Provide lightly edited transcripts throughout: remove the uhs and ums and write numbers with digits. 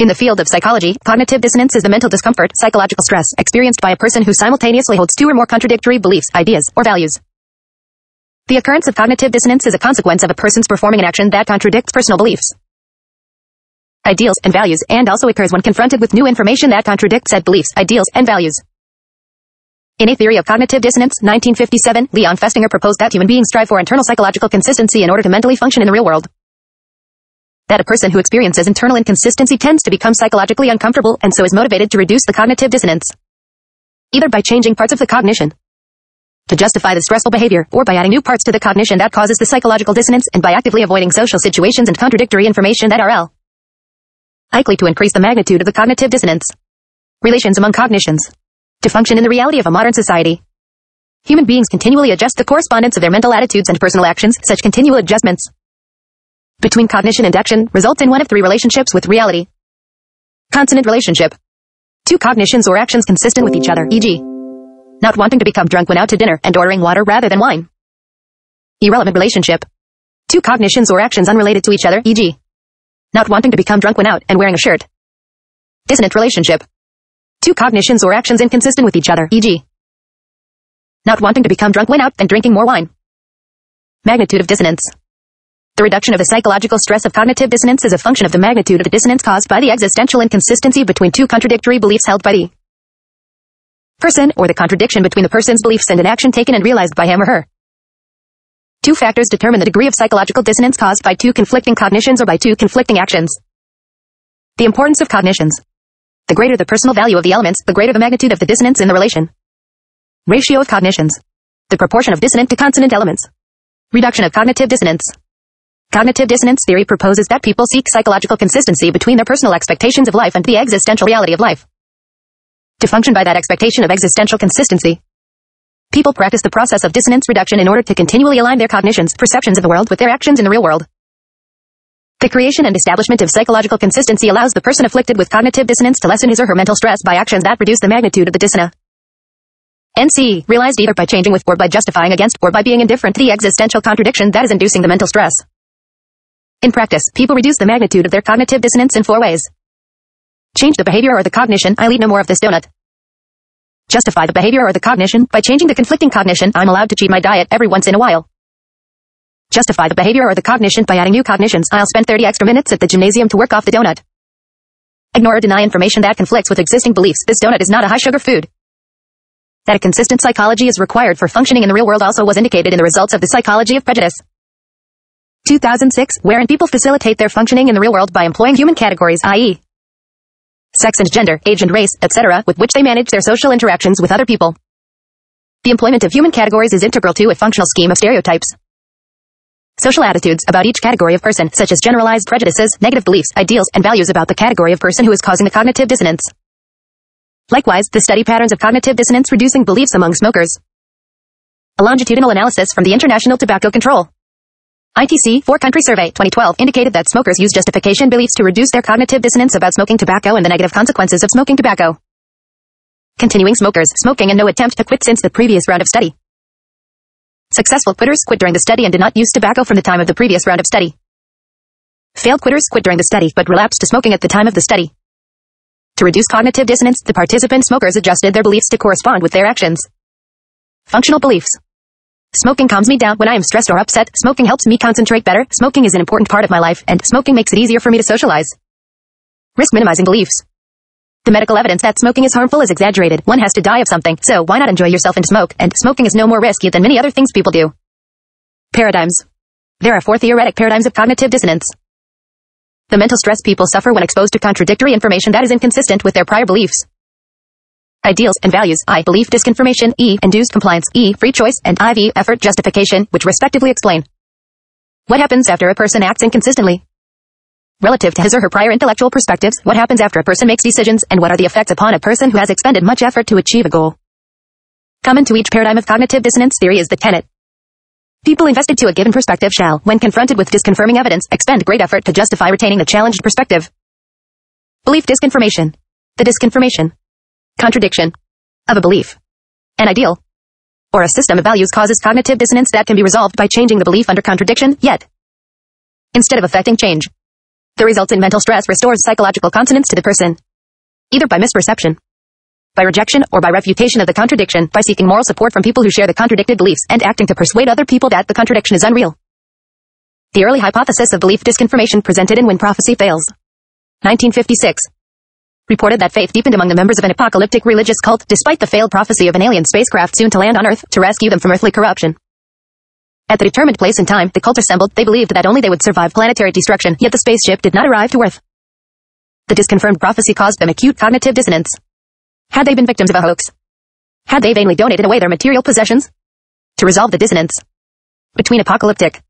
In the field of psychology, cognitive dissonance is the mental discomfort, psychological stress, experienced by a person who simultaneously holds two or more contradictory beliefs, ideas, or values. The occurrence of cognitive dissonance is a consequence of a person's performing an action that contradicts personal beliefs, ideals, and values, and also occurs when confronted with new information that contradicts said beliefs, ideals, and values. In A Theory of Cognitive Dissonance, 1957, Leon Festinger proposed that human beings strive for internal psychological consistency in order to mentally function in the real world. That a person who experiences internal inconsistency tends to become psychologically uncomfortable and so is motivated to reduce the cognitive dissonance, either by changing parts of the cognition to justify the stressful behavior, or by adding new parts to the cognition that causes the psychological dissonance, and by actively avoiding social situations and contradictory information that are likely to increase the magnitude of the cognitive dissonance. Relations among cognitions. To function in the reality of a modern society, human beings continually adjust the correspondence of their mental attitudes and personal actions. Such continual adjustments between cognition and action results in one of three relationships with reality. Consonant relationship. Two cognitions or actions consistent with each other, e.g., not wanting to become drunk when out to dinner and ordering water rather than wine. Irrelevant relationship. Two cognitions or actions unrelated to each other, e.g., not wanting to become drunk when out and wearing a shirt. Dissonant relationship. Two cognitions or actions inconsistent with each other, e.g., not wanting to become drunk when out and drinking more wine. Magnitude of dissonance. The reduction of the psychological stress of cognitive dissonance is a function of the magnitude of the dissonance caused by the existential inconsistency between two contradictory beliefs held by the person, or the contradiction between the person's beliefs and an action taken and realized by him or her. Two factors determine the degree of psychological dissonance caused by two conflicting cognitions or by two conflicting actions. The importance of cognitions. The greater the personal value of the elements, the greater the magnitude of the dissonance in the relation. Ratio of cognitions. The proportion of dissonant to consonant elements. Reduction of cognitive dissonance. Cognitive dissonance theory proposes that people seek psychological consistency between their personal expectations of life and the existential reality of life. To function by that expectation of existential consistency, people practice the process of dissonance reduction in order to continually align their cognitions, perceptions of the world with their actions in the real world. The creation and establishment of psychological consistency allows the person afflicted with cognitive dissonance to lessen his or her mental stress by actions that reduce the magnitude of the dissonance. NC, realized either by changing with or by justifying against or by being indifferent to the existential contradiction that is inducing the mental stress. In practice, people reduce the magnitude of their cognitive dissonance in four ways. Change the behavior or the cognition, I'll eat no more of this donut. Justify the behavior or the cognition by changing the conflicting cognition, I'm allowed to cheat my diet every once in a while. Justify the behavior or the cognition by adding new cognitions, I'll spend 30 extra minutes at the gymnasium to work off the donut. Ignore or deny information that conflicts with existing beliefs, this donut is not a high-sugar food. That a consistent psychology is required for functioning in the real world also was indicated in the results of the psychology of prejudice. 2006, wherein people facilitate their functioning in the real world by employing human categories, i.e., sex and gender, age and race, etc., with which they manage their social interactions with other people. The employment of human categories is integral to a functional scheme of stereotypes. Social attitudes about each category of person, such as generalized prejudices, negative beliefs, ideals, and values about the category of person who is causing the cognitive dissonance. Likewise, the study patterns of cognitive dissonance reducing beliefs among smokers. A longitudinal analysis from the International Tobacco Control ITC 4-Country Survey 2012 indicated that smokers use justification beliefs to reduce their cognitive dissonance about smoking tobacco and the negative consequences of smoking tobacco. Continuing smokers, smoking and no attempt to quit since the previous round of study. Successful quitters quit during the study and did not use tobacco from the time of the previous round of study. Failed quitters quit during the study but relapsed to smoking at the time of the study. To reduce cognitive dissonance, the participant smokers adjusted their beliefs to correspond with their actions. Functional beliefs. Smoking calms me down when I am stressed or upset, smoking helps me concentrate better, smoking is an important part of my life, and smoking makes it easier for me to socialize. Risk minimizing beliefs. The medical evidence that smoking is harmful is exaggerated. One has to die of something, so why not enjoy yourself and smoke, and smoking is no more risky than many other things people do. Paradigms. There are 4 theoretic paradigms of cognitive dissonance. The mental stress people suffer when exposed to contradictory information that is inconsistent with their prior beliefs. Ideals and values, I, belief disconfirmation, E, induced compliance, E, free choice, and IV, effort justification, which respectively explain what happens after a person acts inconsistently relative to his or her prior intellectual perspectives, what happens after a person makes decisions, and what are the effects upon a person who has expended much effort to achieve a goal. Common to each paradigm of cognitive dissonance theory is the tenet: people invested to a given perspective shall, when confronted with disconfirming evidence, expend great effort to justify retaining the challenged perspective. Belief disconfirmation. The disconfirmation, contradiction, of a belief, an ideal, or a system of values causes cognitive dissonance that can be resolved by changing the belief under contradiction, yet, instead of effecting change, The results in mental stress restores psychological consonance to the person, either by misperception, by rejection, or by refutation of the contradiction, by seeking moral support from people who share the contradicted beliefs, and acting to persuade other people that the contradiction is unreal. The early hypothesis of belief disconfirmation presented in When Prophecy Fails, 1956, reported that faith deepened among the members of an apocalyptic religious cult, despite the failed prophecy of an alien spacecraft soon to land on Earth to rescue them from earthly corruption. At the determined place and time the cult assembled, they believed that only they would survive planetary destruction, yet the spaceship did not arrive to Earth. The disconfirmed prophecy caused them acute cognitive dissonance. Had they been victims of a hoax? Had they vainly donated away their material possessions? To resolve the dissonance between apocalyptic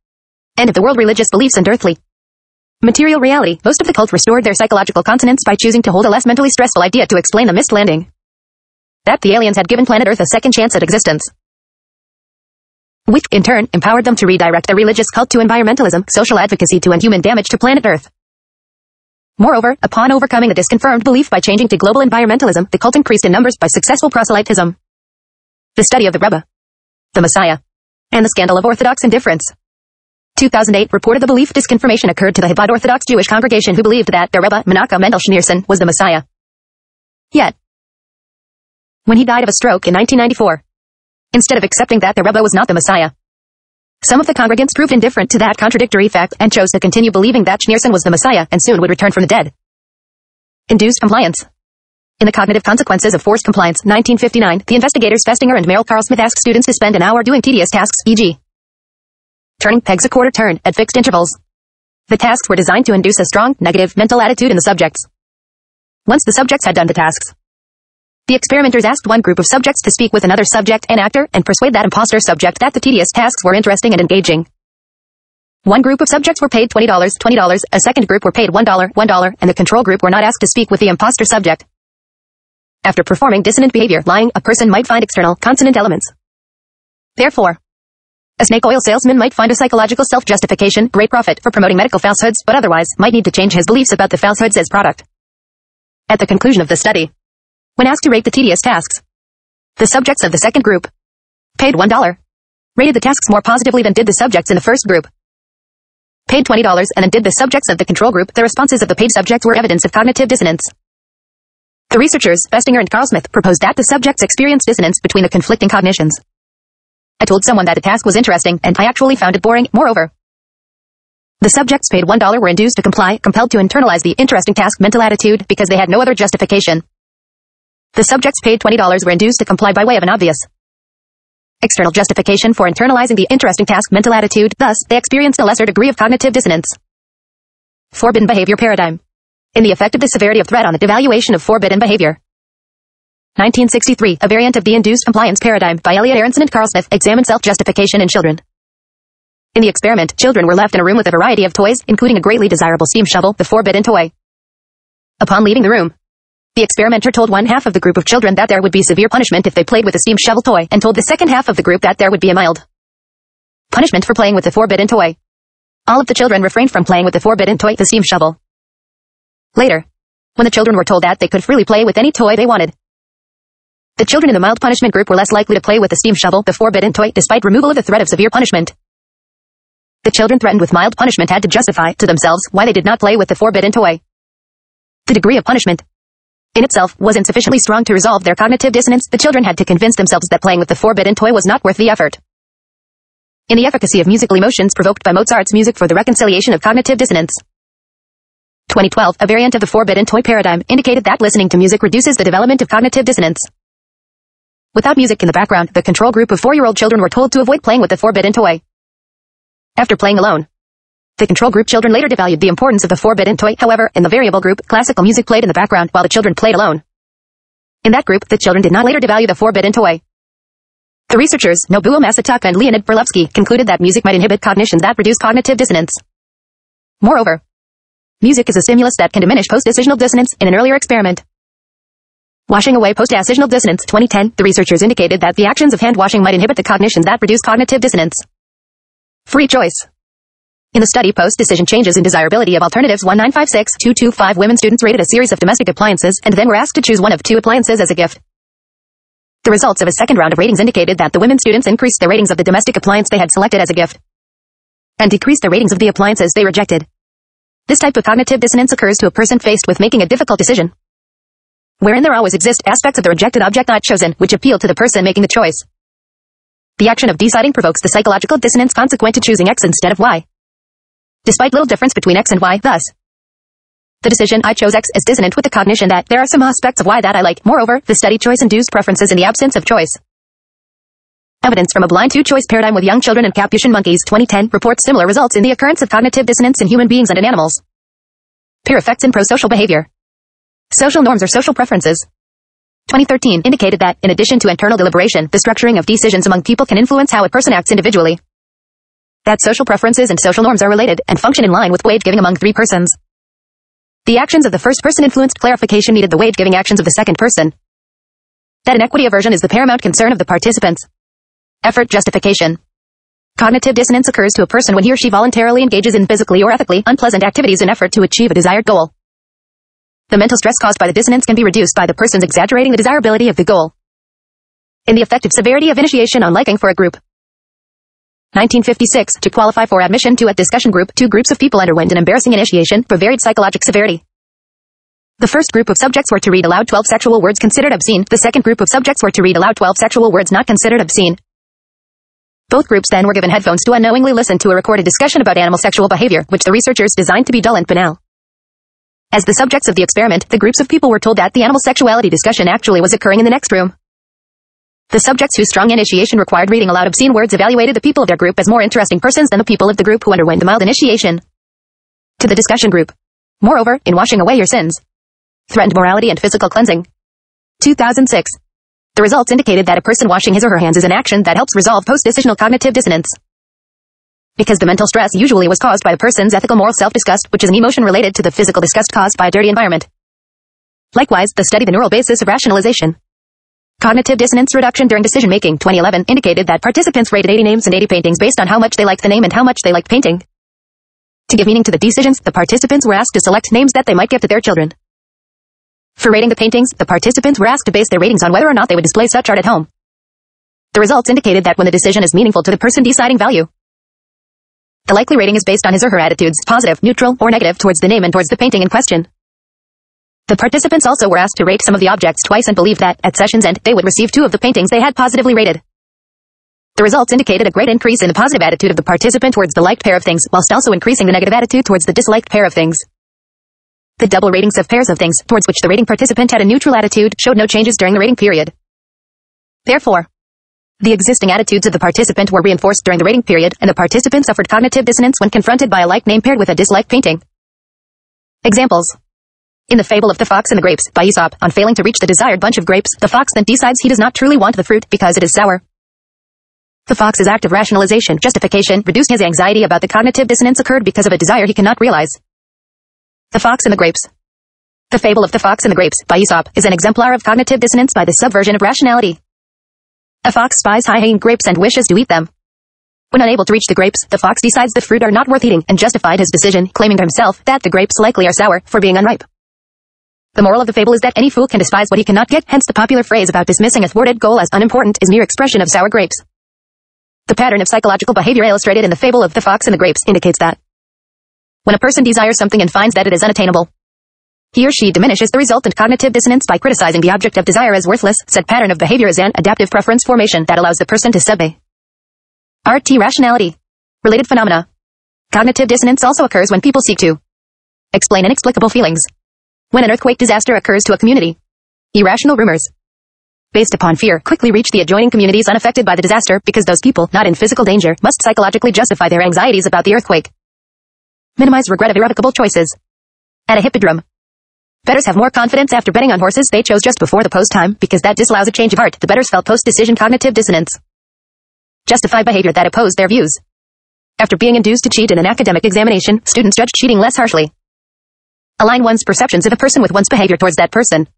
end-of-the-world religious beliefs and earthly material reality, most of the cult restored their psychological consonance by choosing to hold a less mentally stressful idea to explain the missed landing. That the aliens had given planet Earth a second chance at existence, which, in turn, empowered them to redirect their religious cult to environmentalism, social advocacy to end human damage to planet Earth. Moreover, upon overcoming the disconfirmed belief by changing to global environmentalism, the cult increased in numbers by successful proselytism. The study of the Rebbe, the Messiah, and the scandal of Orthodox indifference. 2008 reported the belief disconfirmation occurred to the Chabad Orthodox Jewish congregation who believed that their Rebbe, Menachem Mendel Schneerson, was the Messiah. Yet, when he died of a stroke in 1994, instead of accepting that their Rebbe was not the Messiah, some of the congregants proved indifferent to that contradictory fact and chose to continue believing that Schneerson was the Messiah and soon would return from the dead. Induced compliance. In The Cognitive Consequences of Forced Compliance, 1959, the investigators Festinger and Merrill Carl Smith asked students to spend an hour doing tedious tasks, e.g. turning pegs a quarter turn at fixed intervals. The tasks were designed to induce a strong, negative, mental attitude in the subjects. Once the subjects had done the tasks, the experimenters asked one group of subjects to speak with another subject, an actor, and persuade that imposter subject that the tedious tasks were interesting and engaging. One group of subjects were paid $20, a second group were paid $1, and the control group were not asked to speak with the imposter subject. After performing dissonant behavior, lying, a person might find external, consonant elements. Therefore, a snake oil salesman might find a psychological self-justification, great profit, for promoting medical falsehoods, but otherwise might need to change his beliefs about the falsehoods as product. At the conclusion of the study, when asked to rate the tedious tasks, the subjects of the second group, paid $1, rated the tasks more positively than did the subjects in the first group, paid $20, and then did the subjects of the control group. The responses of the paid subjects were evidence of cognitive dissonance. The researchers, Festinger and Carl Smith, proposed that the subjects experience dissonance between the conflicting cognitions. I told someone that the task was interesting, and I actually found it boring. Moreover, the subjects paid $1 were induced to comply, compelled to internalize the interesting task mental attitude, because they had no other justification. The subjects paid $20 were induced to comply by way of an obvious external justification for internalizing the interesting task mental attitude. Thus, they experienced a lesser degree of cognitive dissonance. Forbidden behavior paradigm. In the effect of the severity of threat on the devaluation of forbidden behavior. 1963, a variant of the induced compliance paradigm by Elliot Aronson and Carl Smith examined self-justification in children. In the experiment, children were left in a room with a variety of toys, including a greatly desirable steam shovel, the forbidden toy. Upon leaving the room, the experimenter told one half of the group of children that there would be severe punishment if they played with the steam shovel toy, and told the second half of the group that there would be a mild punishment for playing with the forbidden toy. All of the children refrained from playing with the forbidden toy, the steam shovel. Later, when the children were told that they could freely play with any toy they wanted, the children in the mild punishment group were less likely to play with the steam shovel, the forbidden toy, despite removal of the threat of severe punishment. The children threatened with mild punishment had to justify to themselves why they did not play with the forbidden toy. The degree of punishment in itself was insufficiently strong to resolve their cognitive dissonance. The children had to convince themselves that playing with the forbidden toy was not worth the effort. In the efficacy of musical emotions provoked by Mozart's music for the reconciliation of cognitive dissonance. 2012, a variant of the forbidden toy paradigm indicated that listening to music reduces the development of cognitive dissonance. Without music in the background, the control group of 4-year-old children were told to avoid playing with the forbidden toy. After playing alone, the control group children later devalued the importance of the forbidden toy. However, in the variable group, classical music played in the background while the children played alone. In that group, the children did not later devalue the forbidden toy. The researchers, Nobuo Masataka and Leonid Berlovsky, concluded that music might inhibit cognition that reduce cognitive dissonance. Moreover, music is a stimulus that can diminish post-decisional dissonance. In an earlier experiment, washing away post-decisional dissonance, 2010, the researchers indicated that the actions of hand washing might inhibit the cognition that reduce cognitive dissonance. Free choice. In the study Post-Decision Changes in Desirability of Alternatives 1956225, women students rated a series of domestic appliances and then were asked to choose one of 2 appliances as a gift. The results of a second round of ratings indicated that the women students increased their ratings of the domestic appliance they had selected as a gift and decreased the ratings of the appliances they rejected. This type of cognitive dissonance occurs to a person faced with making a difficult decision, wherein there always exist aspects of the rejected object not chosen, which appeal to the person making the choice. The action of deciding provokes the psychological dissonance consequent to choosing X instead of Y, despite little difference between X and Y. Thus, the decision "I chose X" is dissonant with the cognition that there are some aspects of Y that I like. Moreover, the study choice-induced preferences in the absence of choice. Evidence from a blind two-choice paradigm with young children and Capuchin monkeys 2010 reports similar results in the occurrence of cognitive dissonance in human beings and in animals. Peer effects in pro-social behavior. Social norms or social preferences. 2013 indicated that, in addition to internal deliberation, the structuring of decisions among people can influence how a person acts individually. That social preferences and social norms are related and function in line with wage-giving among three persons. The actions of the first person influenced clarification needed the wage-giving actions of the second person. That inequity aversion is the paramount concern of the participants. Effort justification. Cognitive dissonance occurs to a person when he or she voluntarily engages in physically or ethically unpleasant activities in effort to achieve a desired goal. The mental stress caused by the dissonance can be reduced by the person's exaggerating the desirability of the goal. In the effective severity of initiation on liking for a group. 1956, to qualify for admission to a discussion group, two groups of people underwent an embarrassing initiation for varied psychologic severity. The first group of subjects were to read aloud 12 sexual words considered obscene. The second group of subjects were to read aloud 12 sexual words not considered obscene. Both groups then were given headphones to unknowingly listen to a recorded discussion about animal sexual behavior, which the researchers designed to be dull and banal. As the subjects of the experiment, the groups of people were told that the animal sexuality discussion actually was occurring in the next room. The subjects whose strong initiation required reading aloud obscene words evaluated the people of their group as more interesting persons than the people of the group who underwent the mild initiation to the discussion group. Moreover, in washing away your sins, threatened morality and physical cleansing. 2006. The results indicated that a person washing his or her hands is an action that helps resolve post-decisional cognitive dissonance. Because the mental stress usually was caused by the person's ethical moral self-disgust, which is an emotion related to the physical disgust caused by a dirty environment. Likewise, the study The Neural Basis of Rationalization. Cognitive dissonance reduction during decision-making 2011 indicated that participants rated 80 names and 80 paintings based on how much they liked the name and how much they liked painting. To give meaning to the decisions, the participants were asked to select names that they might give to their children. For rating the paintings, the participants were asked to base their ratings on whether or not they would display such art at home. The results indicated that when the decision is meaningful to the person deciding value, the likely rating is based on his or her attitudes, positive, neutral, or negative towards the name and towards the painting in question. The participants also were asked to rate some of the objects twice and believed that, at session's end, they would receive 2 of the paintings they had positively rated. The results indicated a great increase in the positive attitude of the participant towards the liked pair of things, whilst also increasing the negative attitude towards the disliked pair of things. The double ratings of pairs of things, towards which the rating participant had a neutral attitude, showed no changes during the rating period. Therefore, the existing attitudes of the participant were reinforced during the rating period, and the participant suffered cognitive dissonance when confronted by a like name paired with a disliked painting. Examples. In the fable of the fox and the grapes, by Aesop, on failing to reach the desired bunch of grapes, the fox then decides he does not truly want the fruit because it is sour. The fox's act of rationalization, justification, reduced his anxiety about the cognitive dissonance occurred because of a desire he cannot realize. The fox and the grapes. The fable of the fox and the grapes, by Aesop, is an exemplar of cognitive dissonance by the subversion of rationality. A fox spies high-hanging grapes and wishes to eat them. When unable to reach the grapes, the fox decides the fruit are not worth eating and justified his decision, claiming to himself that the grapes likely are sour, for being unripe. The moral of the fable is that any fool can despise what he cannot get, hence the popular phrase about dismissing a thwarted goal as unimportant is mere expression of sour grapes. The pattern of psychological behavior illustrated in the fable of the fox and the grapes indicates that when a person desires something and finds that it is unattainable, he or she diminishes the resultant cognitive dissonance by criticizing the object of desire as worthless. Said pattern of behavior is an adaptive preference formation that allows the person to submit. RT rationality. Related phenomena. Cognitive dissonance also occurs when people seek to explain inexplicable feelings. When an earthquake disaster occurs to a community, irrational rumors based upon fear quickly reach the adjoining communities unaffected by the disaster because those people, not in physical danger, must psychologically justify their anxieties about the earthquake. Minimize regret of irrevocable choices. At a hippodrome, bettors have more confidence after betting on horses they chose just before the post time because that disallows a change of heart. The bettors felt post-decision cognitive dissonance. Justify behavior that opposed their views. After being induced to cheat in an academic examination, students judged cheating less harshly. Align one's perceptions of a person with one's behavior towards that person.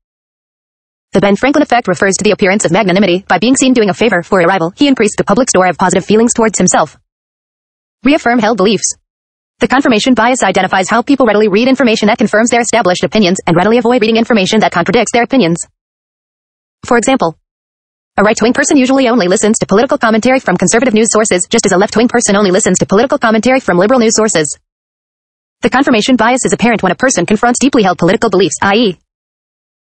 The Ben Franklin effect refers to the appearance of magnanimity. By being seen doing a favor for a rival, he increased the public store of positive feelings towards himself. Reaffirm held beliefs. The confirmation bias identifies how people readily read information that confirms their established opinions and readily avoid reading information that contradicts their opinions. For example, a right-wing person usually only listens to political commentary from conservative news sources, just as a left-wing person only listens to political commentary from liberal news sources. The confirmation bias is apparent when a person confronts deeply held political beliefs, i.e.,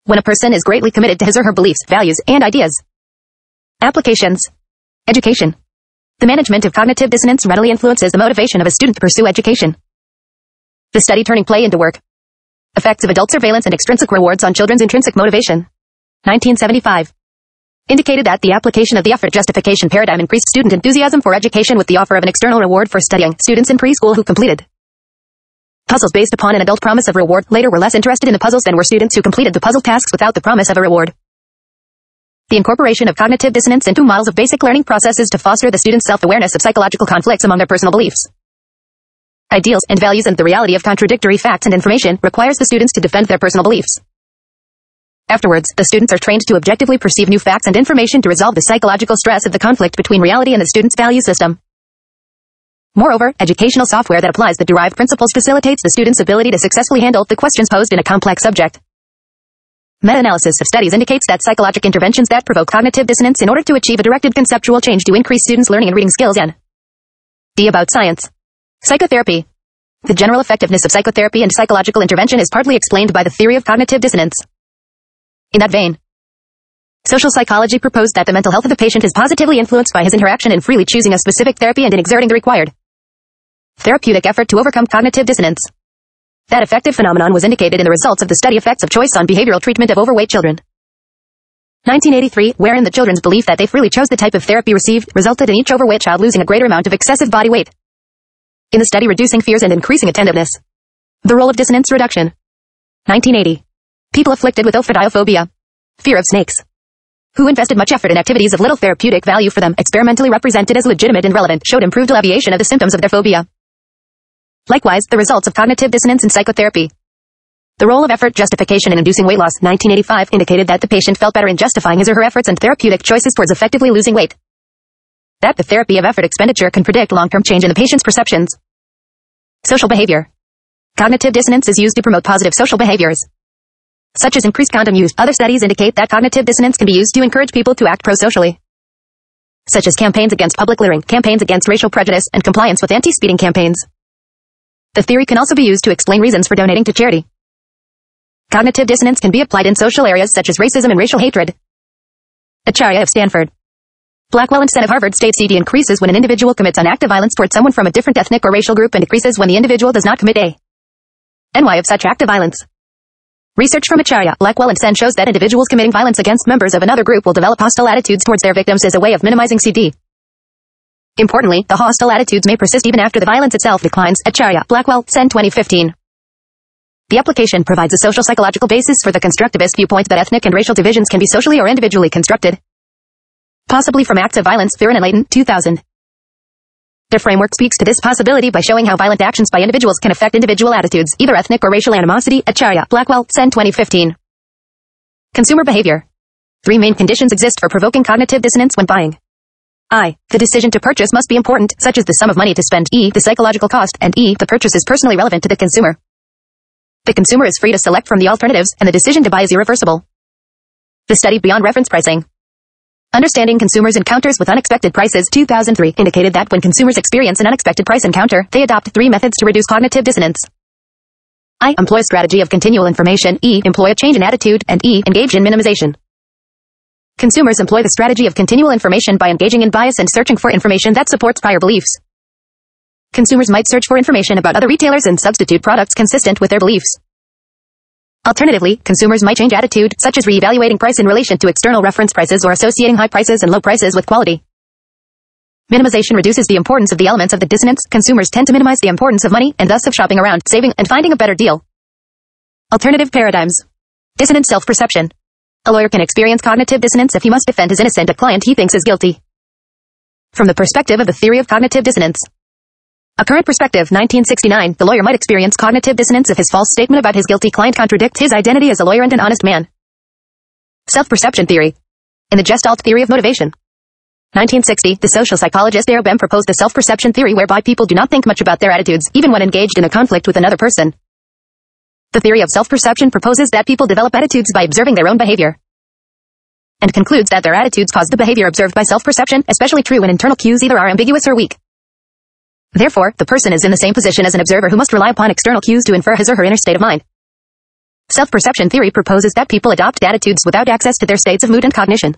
when a person is greatly committed to his or her beliefs, values, and ideas. Applications. Education. The management of cognitive dissonance readily influences the motivation of a student to pursue education. The study turning play into work. Effects of adult surveillance and extrinsic rewards on children's intrinsic motivation. 1975. Indicated that the application of the effort justification paradigm increased student enthusiasm for education with the offer of an external reward for studying. Students in preschool who completed puzzles based upon an adult promise of reward later were less interested in the puzzles than were students who completed the puzzle tasks without the promise of a reward. The incorporation of cognitive dissonance into models of basic learning processes to foster the student's self-awareness of psychological conflicts among their personal beliefs, ideals, and values and the reality of contradictory facts and information requires the students to defend their personal beliefs. Afterwards, the students are trained to objectively perceive new facts and information to resolve the psychological stress of the conflict between reality and the student's value system. Moreover, educational software that applies the derived principles facilitates the student's ability to successfully handle the questions posed in a complex subject. Meta-analysis of studies indicates that psychological interventions that provoke cognitive dissonance in order to achieve a directed conceptual change to increase students' learning and reading skills. D. About science. Psychotherapy. The general effectiveness of psychotherapy and psychological intervention is partly explained by the theory of cognitive dissonance. In that vein, social psychology proposed that the mental health of the patient is positively influenced by his interaction in freely choosing a specific therapy and in exerting the required therapeutic effort to overcome cognitive dissonance. That effective phenomenon was indicated in the results of the study Effects of Choice on Behavioral Treatment of Overweight Children. 1983, wherein the children's belief that they freely chose the type of therapy received resulted in each overweight child losing a greater amount of excessive body weight. In the study reducing fears and increasing attentiveness. The role of dissonance reduction. 1980. People afflicted with ophidiophobia, fear of snakes, who invested much effort in activities of little therapeutic value for them, experimentally represented as legitimate and relevant, showed improved alleviation of the symptoms of their phobia. Likewise, the results of cognitive dissonance in psychotherapy. The role of effort justification in inducing weight loss, 1985, indicated that the patient felt better in justifying his or her efforts and therapeutic choices towards effectively losing weight. That the therapy of effort expenditure can predict long-term change in the patient's perceptions. Social behavior. Cognitive dissonance is used to promote positive social behaviors, such as increased condom use. Other studies indicate that cognitive dissonance can be used to encourage people to act pro-socially, such as campaigns against public littering, campaigns against racial prejudice, and compliance with anti-speeding campaigns. The theory can also be used to explain reasons for donating to charity. Cognitive dissonance can be applied in social areas such as racism and racial hatred. Acharya of Stanford. Blackwell and Sen of Harvard states CD increases when an individual commits an act of violence towards someone from a different ethnic or racial group and decreases when the individual does not commit a NY of such act of violence. Research from Acharya, Blackwell and Sen shows that individuals committing violence against members of another group will develop hostile attitudes towards their victims as a way of minimizing CD. Importantly, the hostile attitudes may persist even after the violence itself declines. Acharya, Blackwell, Sen 2015. The application provides a social psychological basis for the constructivist viewpoint that ethnic and racial divisions can be socially or individually constructed, possibly from acts of violence. Fearon and Layton, 2000. Their framework speaks to this possibility by showing how violent actions by individuals can affect individual attitudes, either ethnic or racial animosity. Acharya, Blackwell, Sen 2015. Consumer behavior. Three main conditions exist for provoking cognitive dissonance when buying. I. The decision to purchase must be important, such as the sum of money to spend. E. The psychological cost, and E. The purchase is personally relevant to the consumer. The consumer is free to select from the alternatives, and the decision to buy is irreversible. The study Beyond Reference Pricing. Understanding Consumers' Encounters with Unexpected Prices, 2003, indicated that when consumers experience an unexpected price encounter, they adopt three methods to reduce cognitive dissonance. I. Employ a strategy of continual information. E. Employ a change in attitude, and E. Engage in minimization. Consumers employ the strategy of continual information by engaging in bias and searching for information that supports prior beliefs. Consumers might search for information about other retailers and substitute products consistent with their beliefs. Alternatively, consumers might change attitude, such as re-evaluating price in relation to external reference prices or associating high prices and low prices with quality. Minimization reduces the importance of the elements of the dissonance. Consumers tend to minimize the importance of money and thus of shopping around, saving, and finding a better deal. Alternative paradigms. Dissonant self-perception. A lawyer can experience cognitive dissonance if he must defend his innocent client he thinks is guilty. From the perspective of the theory of cognitive dissonance. A current perspective, 1969, the lawyer might experience cognitive dissonance if his false statement about his guilty client contradicts his identity as a lawyer and an honest man. Self-perception theory. In the Gestalt theory of motivation. 1960, the social psychologist Arabem proposed the self-perception theory whereby people do not think much about their attitudes, even when engaged in a conflict with another person. The theory of self-perception proposes that people develop attitudes by observing their own behavior, and concludes that their attitudes cause the behavior observed by self-perception, especially true when internal cues either are ambiguous or weak. Therefore, the person is in the same position as an observer who must rely upon external cues to infer his or her inner state of mind. Self-perception theory proposes that people adopt attitudes without access to their states of mood and cognition.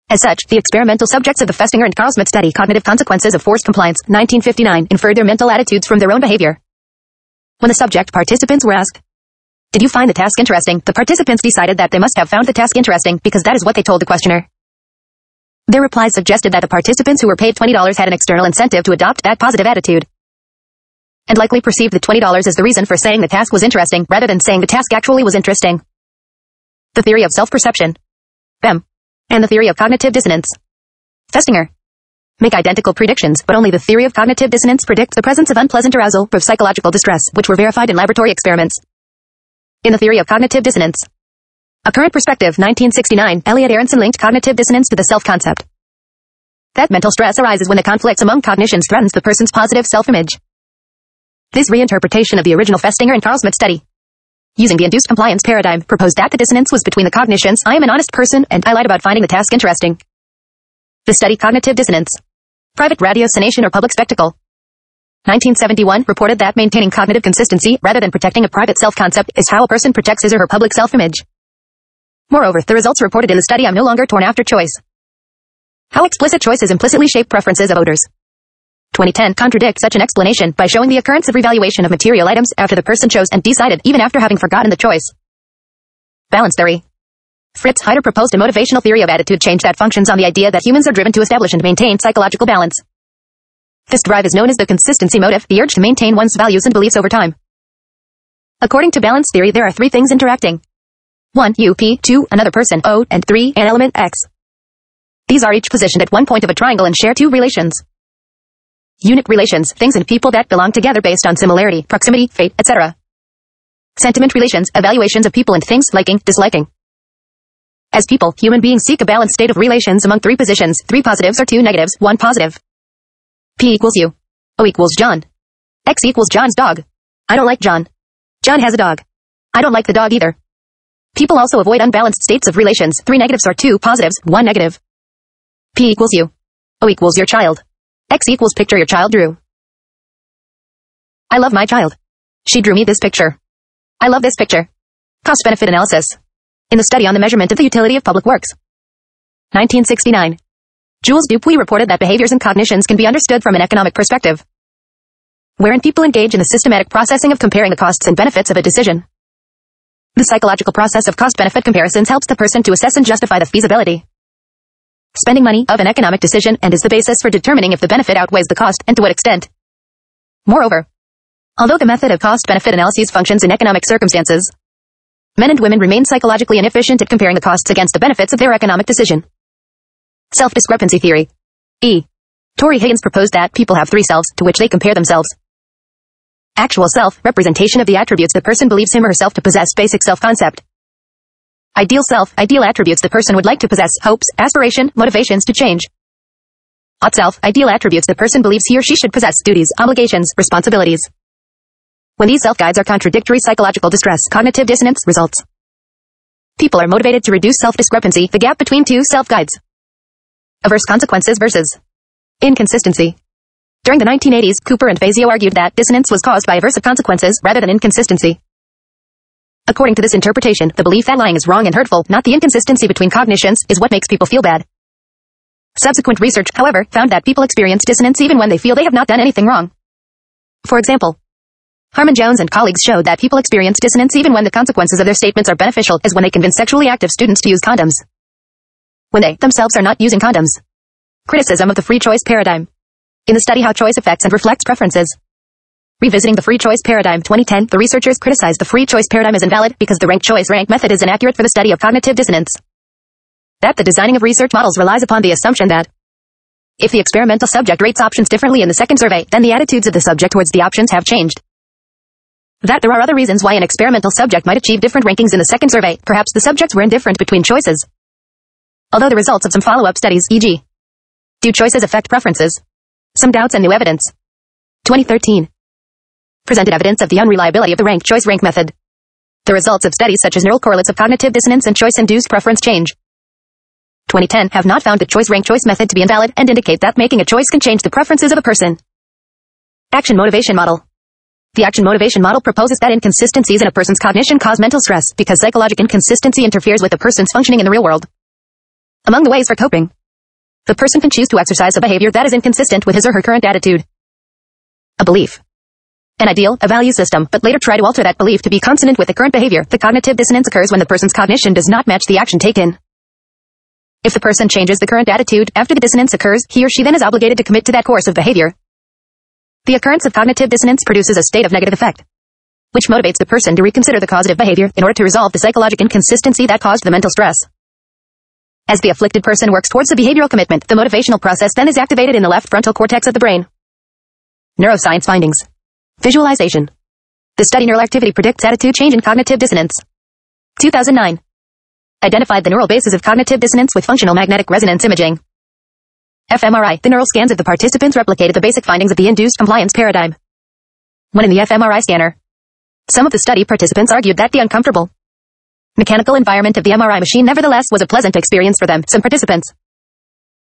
As such, the experimental subjects of the Festinger and Carlsmith study Cognitive Consequences of Forced Compliance, 1959, inferred their mental attitudes from their own behavior. When the subject participants were asked, "Did you find the task interesting?" the participants decided that they must have found the task interesting because that is what they told the questioner. Their replies suggested that the participants who were paid $20 had an external incentive to adopt that positive attitude, and likely perceived the $20 as the reason for saying the task was interesting rather than saying the task actually was interesting. The theory of self-perception, FEM, and the theory of cognitive dissonance, Festinger, make identical predictions, but only the theory of cognitive dissonance predicts the presence of unpleasant arousal of psychological distress, which were verified in laboratory experiments. In the theory of cognitive dissonance, A Current Perspective, 1969, Elliot Aronson linked cognitive dissonance to the self-concept. That mental stress arises when the conflicts among cognitions threatens the person's positive self-image. This reinterpretation of the original Festinger and Carlsmith study, using the induced compliance paradigm, proposed that the dissonance was between the cognitions "I am an honest person" and "I lied about finding the task interesting." The study Cognitive Dissonance, Private Ratiocination or Public Spectacle, 1971, reported that maintaining cognitive consistency rather than protecting a private self-concept is how a person protects his or her public self-image. Moreover, the results reported in the study are no longer torn after choice. How explicit choices implicitly shape preferences of voters. 2010 contradict such an explanation by showing the occurrence of revaluation of material items after the person chose and decided even after having forgotten the choice. Balance theory. Fritz Heider proposed a motivational theory of attitude change that functions on the idea that humans are driven to establish and maintain psychological balance. This drive is known as the consistency motive, the urge to maintain one's values and beliefs over time. According to balance theory, there are three things interacting. 1. You, P, 2. Another person, O, and 3. An element, X. These are each positioned at one point of a triangle and share two relations. Unit relations, things and people that belong together based on similarity, proximity, fate, etc. Sentiment relations, evaluations of people and things, liking, disliking. As people, human beings seek a balanced state of relations among three positions, 3 positives or 2 negatives, 1 positive. P equals you. O equals John. X equals John's dog. I don't like John. John has a dog. I don't like the dog either. People also avoid unbalanced states of relations, 3 negatives or 2 positives, 1 negative. P equals you. O equals your child. X equals picture your child drew. I love my child. She drew me this picture. I love this picture. Cost-benefit analysis. In the study on the measurement of the utility of public works. 1969. Jules Dupuy reported that behaviors and cognitions can be understood from an economic perspective, wherein people engage in the systematic processing of comparing the costs and benefits of a decision. The psychological process of cost-benefit comparisons helps the person to assess and justify the feasibility, spending money of an economic decision and is the basis for determining if the benefit outweighs the cost and to what extent. Moreover, although the method of cost-benefit analyses functions in economic circumstances, men and women remain psychologically inefficient at comparing the costs against the benefits of their economic decision. Self-discrepancy theory. E. Torrey Higgins proposed that people have 3 selves to which they compare themselves. Actual self, representation of the attributes the person believes him or herself to possess, basic self-concept. Ideal self, ideal attributes the person would like to possess, hopes, aspiration, motivations to change. Ought self, ideal attributes the person believes he or she should possess, duties, obligations, responsibilities. When these self-guides are contradictory, psychological distress, cognitive dissonance results. People are motivated to reduce self-discrepancy, the gap between two self-guides. Averse consequences versus inconsistency. During the 1980s, Cooper and Fazio argued that dissonance was caused by aversive consequences rather than inconsistency. According to this interpretation, the belief that lying is wrong and hurtful, not the inconsistency between cognitions, is what makes people feel bad. Subsequent research, however, found that people experience dissonance even when they feel they have not done anything wrong. For example, Harmon Jones and colleagues showed that people experience dissonance even when the consequences of their statements are beneficial, as when they convince sexually active students to use condoms, when they themselves are not using condoms. Criticism of the free choice paradigm. In the study How Choice Affects and Reflects Preferences. Revisiting the free choice paradigm, 2010, the researchers criticized the free choice paradigm as invalid because the ranked choice rank method is inaccurate for the study of cognitive dissonance. That the designing of research models relies upon the assumption that if the experimental subject rates options differently in the second survey, then the attitudes of the subject towards the options have changed. That there are other reasons why an experimental subject might achieve different rankings in the second survey, perhaps the subjects were indifferent between choices. Although the results of some follow-up studies, e.g., do choices affect preferences? Some doubts and new evidence. 2013. Presented evidence of the unreliability of the ranked choice rank method. The results of studies such as neural correlates of cognitive dissonance and choice-induced preference change. 2010 have not found the choice rank choice method to be invalid and indicate that making a choice can change the preferences of a person. Action motivation model. The action motivation model proposes that inconsistencies in a person's cognition cause mental stress because psychological inconsistency interferes with a person's functioning in the real world. Among the ways for coping, the person can choose to exercise a behavior that is inconsistent with his or her current attitude, a belief, an ideal, a value system, but later try to alter that belief to be consonant with the current behavior. The cognitive dissonance occurs when the person's cognition does not match the action taken. If the person changes the current attitude after the dissonance occurs, he or she then is obligated to commit to that course of behavior. The occurrence of cognitive dissonance produces a state of negative effect, which motivates the person to reconsider the causative behavior in order to resolve the psychological inconsistency that caused the mental stress. As the afflicted person works towards the behavioral commitment, the motivational process then is activated in the left frontal cortex of the brain. Neuroscience findings. Visualization. The study neural activity predicts attitude change in cognitive dissonance. 2009. Identified the neural basis of cognitive dissonance with functional magnetic resonance imaging. fMRI. The neural scans of the participants replicated the basic findings of the induced compliance paradigm. When in the fMRI scanner, some of the study participants argued that the uncomfortable mechanical environment of the MRI machine nevertheless was a pleasant experience for them. Some participants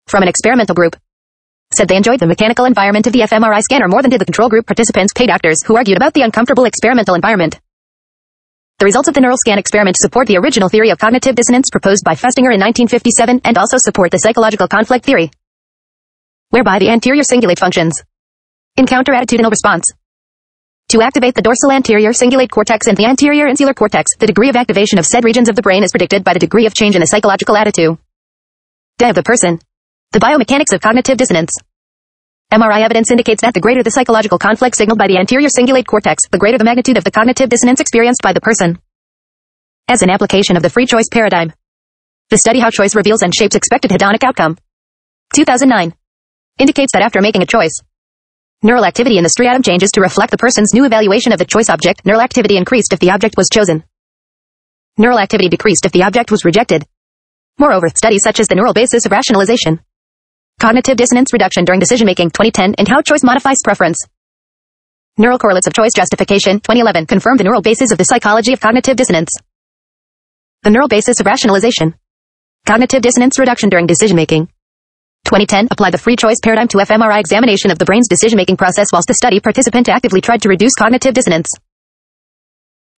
from an experimental group said they enjoyed the mechanical environment of the fMRI scanner more than did the control group participants, paid actors, who argued about the uncomfortable experimental environment. The results of the neural scan experiment support the original theory of cognitive dissonance proposed by Festinger in 1957 and also support the psychological conflict theory, whereby the anterior cingulate functions in counter-attitudinal response to activate the dorsal anterior cingulate cortex and the anterior insular cortex. The degree of activation of said regions of the brain is predicted by the degree of change in the psychological attitude of the person. The biomechanics of cognitive dissonance. MRI evidence indicates that the greater the psychological conflict signaled by the anterior cingulate cortex, the greater the magnitude of the cognitive dissonance experienced by the person. As an application of the free choice paradigm, the study How Choice Reveals and Shapes Expected Hedonic Outcome. 2009. Indicates that after making a choice, neural activity in the striatum changes to reflect the person's new evaluation of the choice object. Neural activity increased if the object was chosen. Neural activity decreased if the object was rejected. Moreover, studies such as the neural basis of rationalization, cognitive dissonance reduction during decision-making, 2010, and How Choice Modifies Preference, neural correlates of choice justification, 2011, confirm the neural basis of the psychology of cognitive dissonance. The neural basis of rationalization, cognitive dissonance reduction during decision-making, 2010, applied the free choice paradigm to fMRI examination of the brain's decision-making process whilst the study participant actively tried to reduce cognitive dissonance.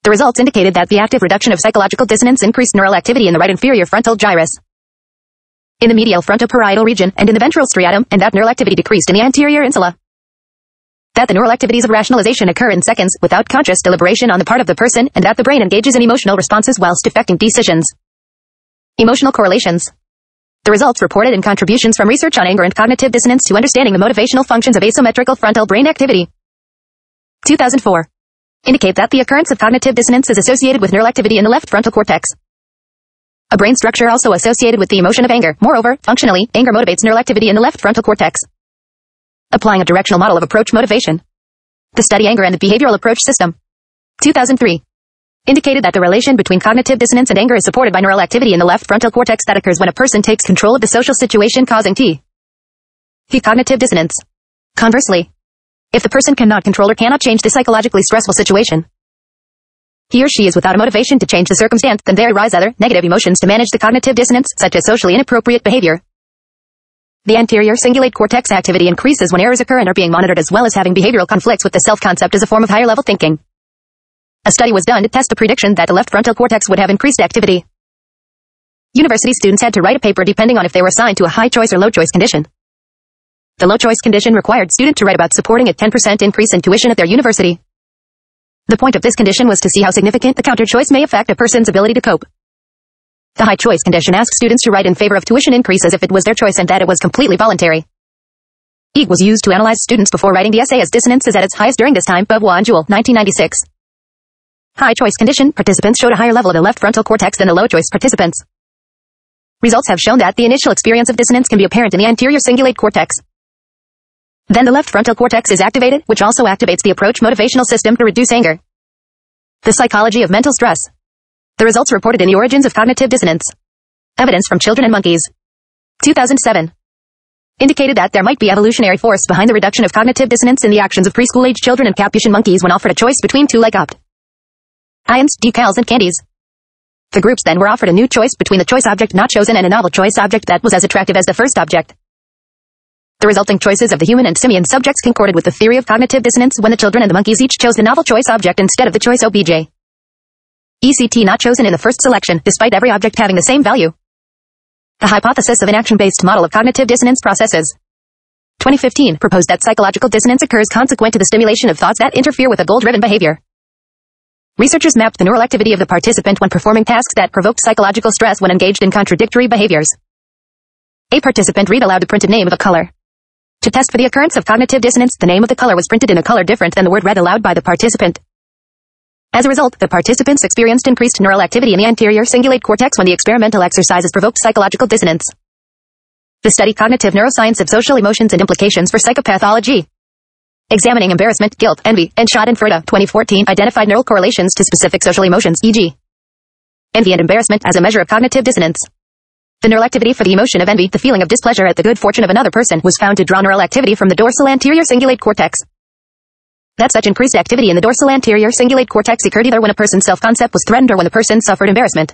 The results indicated that the active reduction of psychological dissonance increased neural activity in the right inferior frontal gyrus, in the medial frontoparietal region, and in the ventral striatum, and that neural activity decreased in the anterior insula. That the neural activities of rationalization occur in seconds, without conscious deliberation on the part of the person, and that the brain engages in emotional responses whilst effecting decisions. Emotional correlations. The results reported in contributions from research on anger and cognitive dissonance to understanding the motivational functions of asymmetrical frontal brain activity. 2004. Indicate that the occurrence of cognitive dissonance is associated with neural activity in the left frontal cortex, a brain structure also associated with the emotion of anger. Moreover, functionally, anger motivates neural activity in the left frontal cortex. Applying a directional model of approach motivation. The study Anger and the Behavioral Approach System. 2003. Indicated that the relation between cognitive dissonance and anger is supported by neural activity in the left frontal cortex that occurs when a person takes control of the social situation causing cognitive dissonance. Conversely, if the person cannot control or cannot change the psychologically stressful situation, he or she is without a motivation to change the circumstance, then there arise other, negative emotions to manage the cognitive dissonance, such as socially inappropriate behavior. The anterior cingulate cortex activity increases when errors occur and are being monitored, as well as having behavioral conflicts with the self-concept as a form of higher-level thinking. A study was done to test the prediction that the left frontal cortex would have increased activity. University students had to write a paper depending on if they were assigned to a high-choice or low-choice condition. The low-choice condition required student to write about supporting a 10% increase in tuition at their university. The point of this condition was to see how significant the counter-choice may affect a person's ability to cope. The high-choice condition asked students to write in favor of tuition increase as if it was their choice and that it was completely voluntary. EEG was used to analyze students before writing the essay as dissonance is at its highest during this time. Beauvoir and Jewell, 1996. High-choice condition participants showed a higher level of the left frontal cortex than the low-choice participants. Results have shown that the initial experience of dissonance can be apparent in the anterior cingulate cortex. Then the left frontal cortex is activated, which also activates the approach motivational system to reduce anger. The psychology of mental stress. The results reported in the origins of cognitive dissonance. Evidence from children and monkeys. 2007. Indicated that there might be evolutionary force behind the reduction of cognitive dissonance in the actions of preschool-age children and Capuchin monkeys when offered a choice between two like-opt ions, decals, and candies. The groups then were offered a new choice between the choice object not chosen and a novel choice object that was as attractive as the first object. The resulting choices of the human and simian subjects concorded with the theory of cognitive dissonance when the children and the monkeys each chose the novel choice object instead of the choice OBJ. ECT not chosen in the first selection, despite every object having the same value. The hypothesis of an action-based model of cognitive dissonance processes. 2015 proposed that psychological dissonance occurs consequent to the stimulation of thoughts that interfere with a goal-driven behavior. Researchers mapped the neural activity of the participant when performing tasks that provoked psychological stress when engaged in contradictory behaviors. A participant read aloud the printed name of a color. To test for the occurrence of cognitive dissonance, the name of the color was printed in a color different than the word read aloud by the participant. As a result, the participants experienced increased neural activity in the anterior cingulate cortex when the experimental exercises provoked psychological dissonance. The study Cognitive Neuroscience of Social Emotions and Implications for Psychopathology. Examining embarrassment, guilt, envy, and schadenfreude, 2014, identified neural correlations to specific social emotions, e.g. envy and embarrassment as a measure of cognitive dissonance. The neural activity for the emotion of envy, the feeling of displeasure at the good fortune of another person, was found to draw neural activity from the dorsal anterior cingulate cortex. That such increased activity in the dorsal anterior cingulate cortex occurred either when a person's self-concept was threatened or when the person suffered embarrassment.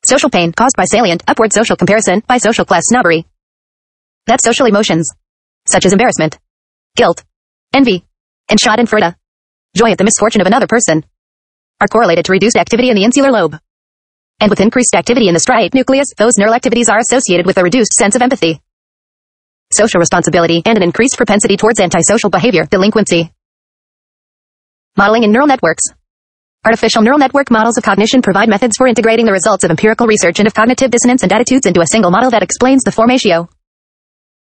Social pain, caused by salient, upward social comparison, by social class snobbery. That social emotions, such as embarrassment, guilt, envy, and schadenfreude, joy at the misfortune of another person, are correlated to reduced activity in the insular lobe. And with increased activity in the striate nucleus, those neural activities are associated with a reduced sense of empathy, social responsibility, and an increased propensity towards antisocial behavior, delinquency. Modeling in neural networks. Artificial neural network models of cognition provide methods for integrating the results of empirical research and of cognitive dissonance and attitudes into a single model that explains the formatio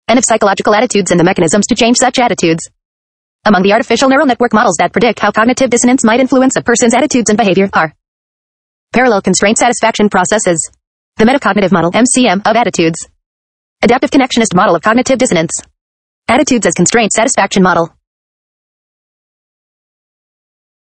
and of psychological attitudes and the mechanisms to change such attitudes. Among the artificial neural network models that predict how cognitive dissonance might influence a person's attitudes and behavior are parallel constraint satisfaction processes, the metacognitive model MCM of attitudes, adaptive connectionist model of cognitive dissonance, attitudes as constraint satisfaction model.